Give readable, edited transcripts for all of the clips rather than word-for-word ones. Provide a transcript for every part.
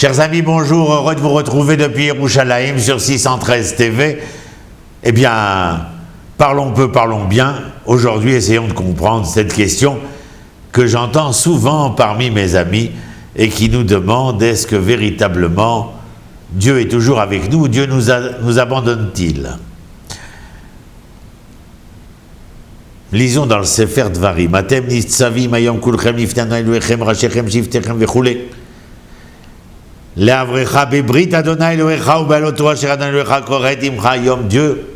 Chers amis, bonjour, heureux de vous retrouver depuis Yerushalayim sur 613 TV. Eh bien, parlons peu, parlons bien. Aujourd'hui, essayons de comprendre cette question que j'entends souvent parmi mes amis et qui nous demande, est-ce que véritablement Dieu est toujours avec nous ou Dieu nous abandonne-t-il? Lisons dans le Sefer Dvarim. Atem nitzavim hayom kulchem lifnei Elohechem rashechem shiftechem vechulei. Le'avrecha bebrit Adonai Elohecha ube'aloto asher Adonai Elohecha koret imcha hayom. Dieu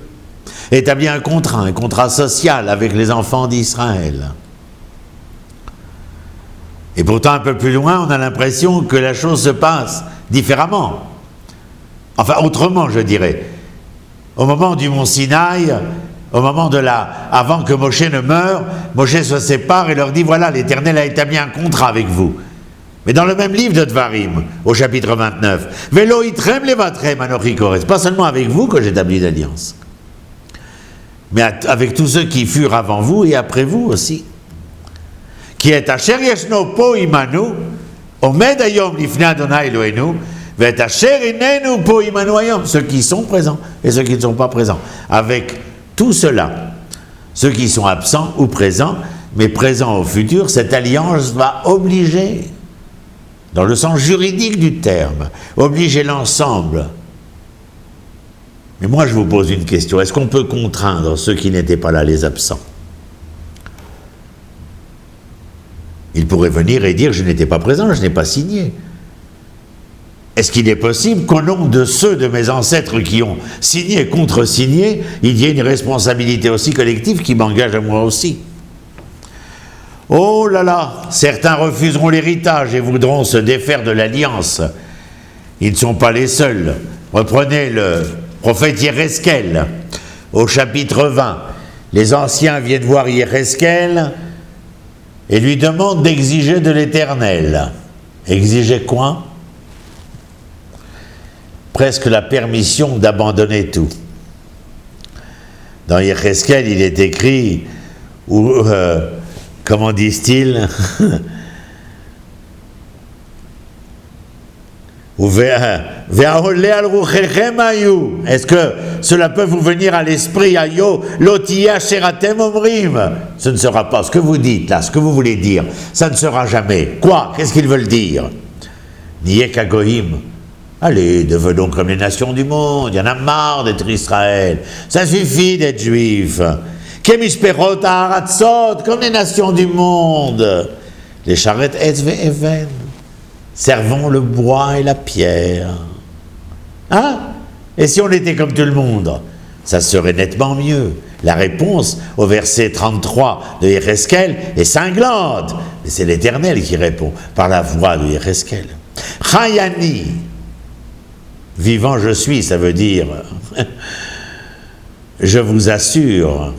établit un contrat social avec les enfants d'Israël. Et pourtant, un peu plus loin, on a l'impression que la chose se passe différemment. Enfin, autrement, je dirais. Au moment du mont Sinaï, au moment avant que Moshe ne meure, Moshe se sépare et leur dit, voilà, l'Éternel a établi un contrat avec vous. Mais dans le même livre de Dvarim, au chapitre 29, « Velo itrem levatrem anochi korez » pas seulement avec vous que j'établis l'alliance, mais avec tous ceux qui furent avant vous et après vous aussi. « Qui est asher yeshno po imanu, omed hayom lifnei Adonai Eloheinu, ve'et asher inenu po imanu hayom » ceux qui sont présents et ceux qui ne sont pas présents. Avec tout cela, ceux qui sont absents ou présents, mais présents au futur, cette alliance va obliger, dans le sens juridique du terme, obliger l'ensemble. Mais moi je vous pose une question, est-ce qu'on peut contraindre ceux qui n'étaient pas là, les absents? Ils pourraient venir et dire, je n'étais pas présent, je n'ai pas signé. Est-ce qu'il est possible qu'au nom de ceux de mes ancêtres qui ont signé et contre-signé, il y ait une responsabilité aussi collective qui m'engage à moi aussi? Oh là là, certains refuseront l'héritage et voudront se défaire de l'alliance. Ils ne sont pas les seuls. Reprenez le prophète Yéhezkel, au chapitre 20. Les anciens viennent voir Yéhezkel et lui demandent d'exiger de l'Éternel. Exiger quoi? Presque la permission d'abandonner tout. Dans Yéhezkel, il est écrit, comment disent-ils? Est-ce que cela peut vous venir à l'esprit? Ce ne sera pas ce que vous dites là, ce que vous voulez dire. Ça ne sera jamais. Quoi? Qu'est-ce qu'ils veulent dire? Niek Agoïm. Allez, devenons comme les nations du monde. Il y en a marre d'être Israël. Ça suffit d'être juif. Kemishperot ha'aratzot, comme les nations du monde. Les charrettes etz ve'even. Servons le bois et la pierre. Hein? Et si on était comme tout le monde? Ça serait nettement mieux. La réponse au verset 33 de Yéhezkel est cinglante. Mais c'est l'Éternel qui répond par la voix de Yéhezkel. Chayani. Vivant je suis, ça veut dire, je vous assure,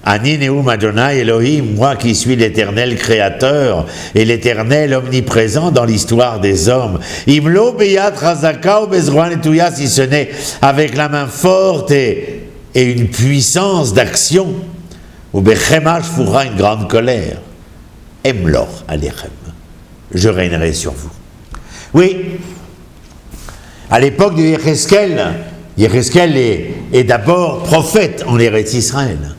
Ani Neum Adonai Elohim, moi qui suis l'Éternel créateur et l'Éternel omniprésent dans l'histoire des hommes. Imlo beyat chazaka ou bezroan etouya, si ce n'est avec la main forte et une puissance d'action, ou bechema shfura, une grande colère. Emlor alechem, je régnerai sur vous. Oui. À l'époque de Yéhezkel, Yéhezkel est d'abord prophète en Eretz Israël.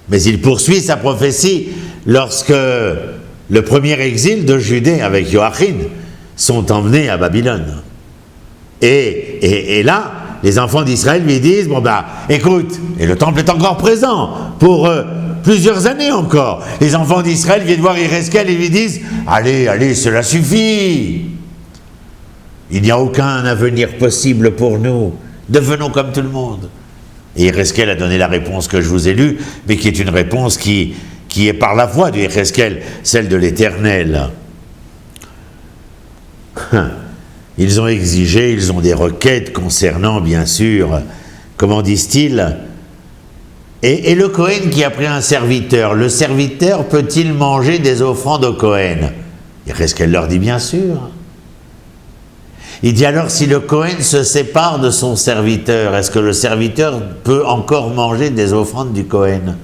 Mais il poursuit sa prophétie lorsque le premier exil de Judée avec Joachim sont emmenés à Babylone. Et là, les enfants d'Israël lui disent, bon bah, écoute, et le temple est encore présent pour plusieurs années encore. Les enfants d'Israël viennent voir Yéhezkel et lui disent, allez, cela suffit. Il n'y a aucun avenir possible pour nous. Devenons comme tout le monde. Et Yéhezkel a donné la réponse que je vous ai lue, mais qui est une réponse qui est par la voix de Yéhezkel, celle de l'Éternel. Ils ont exigé, ils ont des requêtes concernant, bien sûr, comment disent-ils, et le Kohen qui a pris un serviteur, le serviteur peut-il manger des offrandes au Kohen? Yéhezkel leur dit bien sûr. Il dit alors, si le Kohen se sépare de son serviteur, est-ce que le serviteur peut encore manger des offrandes du Kohen?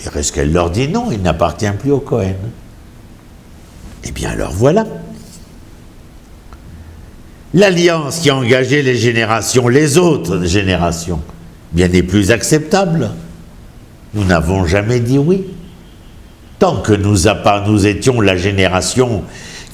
Yéhezkel leur dit non, il n'appartient plus au Kohen. Eh bien alors voilà. L'alliance qui a engagé les autres générations, bien n'est plus acceptable. Nous n'avons jamais dit oui. Tant que nous étions la génération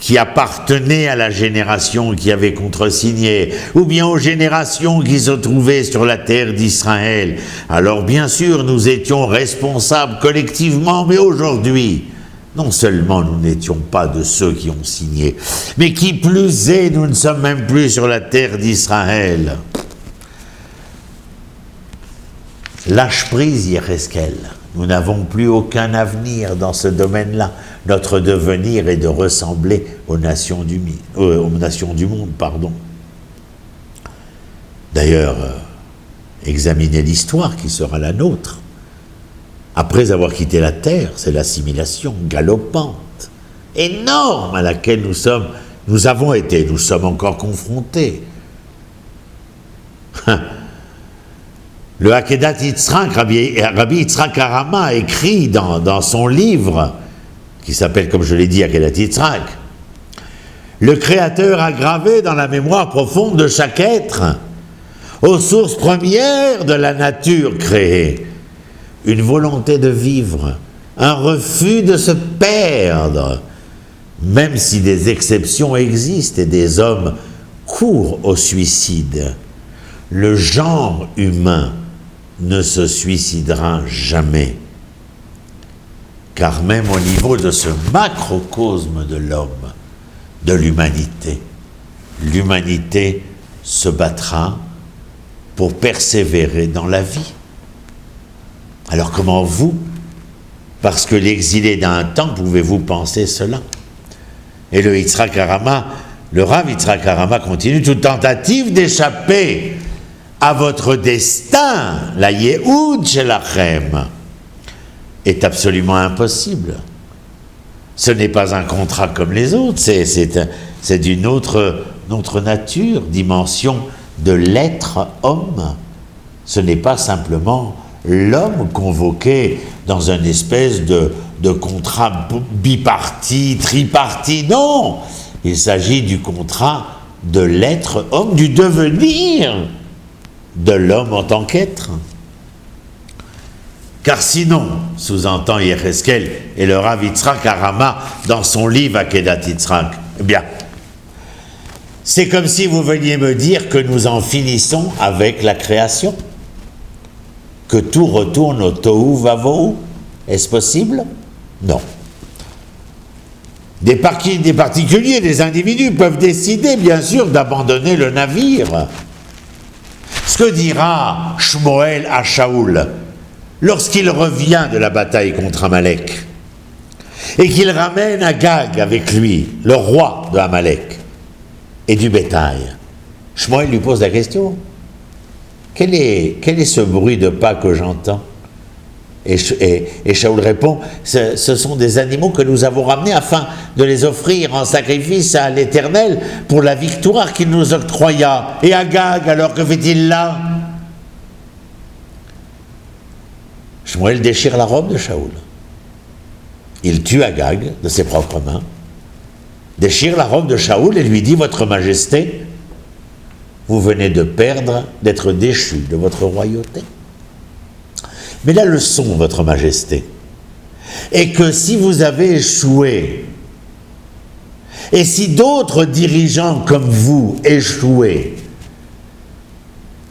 qui appartenait à la génération qui avait contresigné, ou bien aux générations qui se trouvaient sur la terre d'Israël, alors bien sûr nous étions responsables collectivement, mais aujourd'hui, non seulement nous n'étions pas de ceux qui ont signé, mais qui plus est, nous ne sommes même plus sur la terre d'Israël. Lâche prise, Yéhezkel. Nous n'avons plus aucun avenir dans ce domaine-là. Notre devenir est de ressembler aux nations du monde. D'ailleurs, examinez l'histoire qui sera la nôtre. Après avoir quitté la terre, c'est l'assimilation galopante, énorme à laquelle nous sommes encore confrontés. Le Akedat Yitzhak, Rabbi Yitzhak Harama a écrit dans son livre, qui s'appelle, comme je l'ai dit, Akedat Yitzhak, le Créateur a gravé dans la mémoire profonde de chaque être, aux sources premières de la nature créée, une volonté de vivre, un refus de se perdre, même si des exceptions existent et des hommes courent au suicide. Le genre humain ne se suicidera jamais. Car même au niveau de ce macrocosme de l'homme, de l'humanité se battra pour persévérer dans la vie. Alors comment vous, parce que l'exilé d'un temps, pouvez-vous penser cela? Et le Rav Yitzhak Harama continue, toute tentative d'échapper à votre destin, la Yehoud Shelachem, est absolument impossible. Ce n'est pas un contrat comme les autres, c'est d'une autre nature, dimension de l'être homme. Ce n'est pas simplement l'homme convoqué dans une espèce de contrat biparti, triparti, non! Il s'agit du contrat de l'être homme, du devenir de l'homme en tant qu'être. Car sinon, sous-entend Yéhezkel et le Rav Yitzhak Harama dans son livre Akedat Yitzhak, eh bien, c'est comme si vous veniez me dire que nous en finissons avec la création, que tout retourne au tohu vavohu. Est-ce possible? Non. Des particuliers, des individus peuvent décider, bien sûr, d'abandonner le navire. Ce que dira Shmuel à Shaoul lorsqu'il revient de la bataille contre Amalek et qu'il ramène Agag avec lui, le roi de Amalek et du bétail. Shmuel lui pose la question, quel est ce bruit de pas que j'entends? Et Shaoul répond, ce sont des animaux que nous avons ramenés afin de les offrir en sacrifice à l'Éternel pour la victoire qu'il nous octroya. Et Agag, alors que fait-il là? Shmuel déchire la robe de Shaoul. Il tue Agag de ses propres mains, déchire la robe de Shaoul et lui dit, votre majesté, vous venez de perdre, d'être déchu de votre royauté. Mais la leçon, votre majesté, est que si vous avez échoué, et si d'autres dirigeants comme vous échouaient,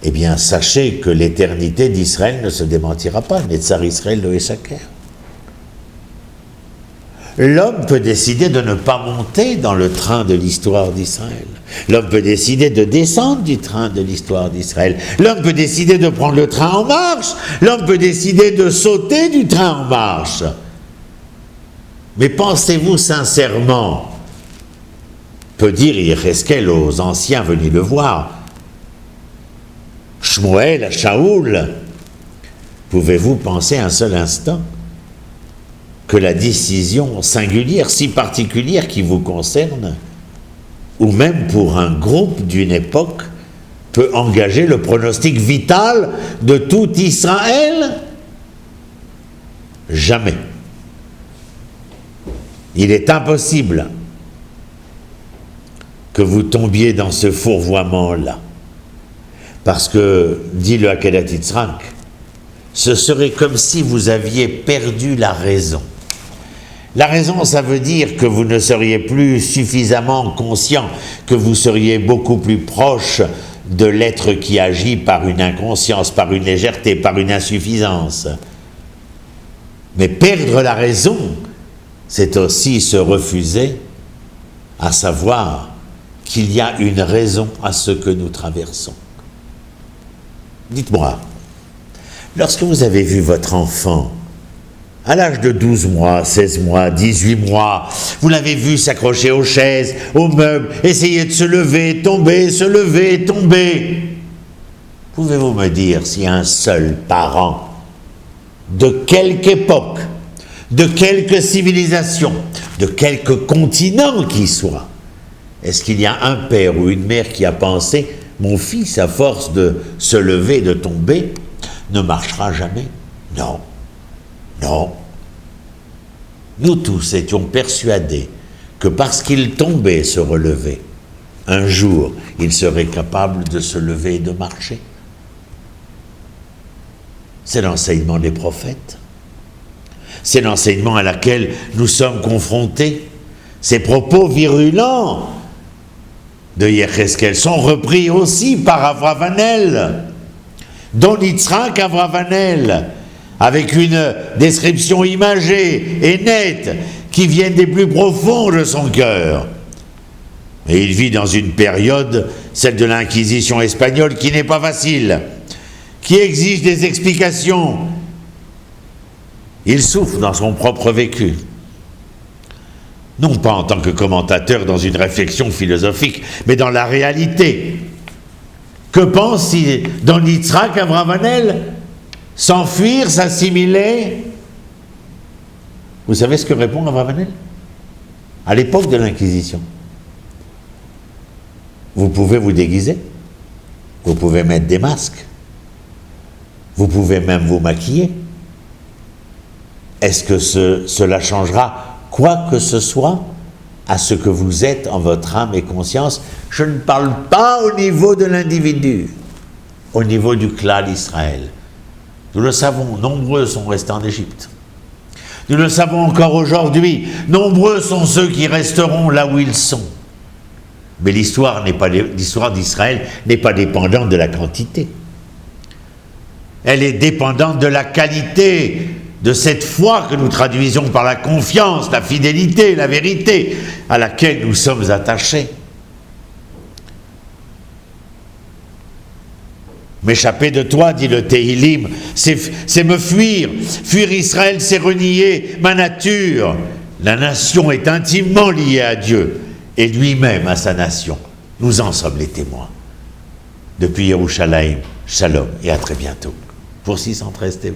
eh bien sachez que l'éternité d'Israël ne se démentira pas, Netzar Israël lo yeshaker. L'homme peut décider de ne pas monter dans le train de l'histoire d'Israël. L'homme peut décider de descendre du train de l'histoire d'Israël. L'homme peut décider de prendre le train en marche. L'homme peut décider de sauter du train en marche. Mais pensez-vous sincèrement, peut dire Yéhezkel aux anciens venus le voir, Shmuel à Shaoul, pouvez-vous penser un seul instant que la décision singulière, si particulière qui vous concerne, ou même pour un groupe d'une époque, peut engager le pronostic vital de tout Israël? Jamais. Il est impossible que vous tombiez dans ce fourvoiement-là. Parce que, dit le Akedat Yitzhak, ce serait comme si vous aviez perdu la raison. La raison, ça veut dire que vous ne seriez plus suffisamment conscient, que vous seriez beaucoup plus proche de l'être qui agit par une inconscience, par une légèreté, par une insuffisance. Mais perdre la raison, c'est aussi se refuser à savoir qu'il y a une raison à ce que nous traversons. Dites-moi, lorsque vous avez vu votre enfant, à l'âge de 12 mois, 16 mois, 18 mois, vous l'avez vu s'accrocher aux chaises, aux meubles, essayer de se lever, tomber, se lever, tomber. Pouvez-vous me dire si un seul parent, de quelque époque, de quelque civilisation, de quelque continent qu'il soit, est-ce qu'il y a un père ou une mère qui a pensé « Mon fils, à force de se lever, de tomber, ne marchera jamais ». Non, non. Nous tous étions persuadés que parce qu'il tombait, se relevait, un jour, il serait capable de se lever et de marcher. C'est l'enseignement des prophètes. C'est l'enseignement à laquelle nous sommes confrontés. Ces propos virulents de Yecheskel sont repris aussi par Abravanel, dont Yitzhak Abravanel, avec une description imagée et nette qui vient des plus profonds de son cœur. Et il vit dans une période, celle de l'Inquisition espagnole, qui n'est pas facile, qui exige des explications. Il souffre dans son propre vécu. Non pas en tant que commentateur dans une réflexion philosophique, mais dans la réalité. Que pense dans Yitzhak Abravanel? S'enfuir, s'assimiler? Vous savez ce que répond Abravanel? À l'époque de l'Inquisition. Vous pouvez vous déguiser, vous pouvez mettre des masques, vous pouvez même vous maquiller. Est-ce que cela changera quoi que ce soit à ce que vous êtes en votre âme et conscience? Je ne parle pas au niveau de l'individu, au niveau du clan d'Israël. Nous le savons, nombreux sont restés en Égypte. Nous le savons encore aujourd'hui, nombreux sont ceux qui resteront là où ils sont. Mais l'histoire d'Israël n'est pas dépendante de la quantité. Elle est dépendante de la qualité, de cette foi que nous traduisons par la confiance, la fidélité, la vérité à laquelle nous sommes attachés. M'échapper de toi, dit le Tehillim, c'est me fuir. Fuir Israël, c'est renier ma nature. La nation est intimement liée à Dieu et lui-même à sa nation. Nous en sommes les témoins. Depuis Yerushalayim, shalom et à très bientôt pour 613 TV.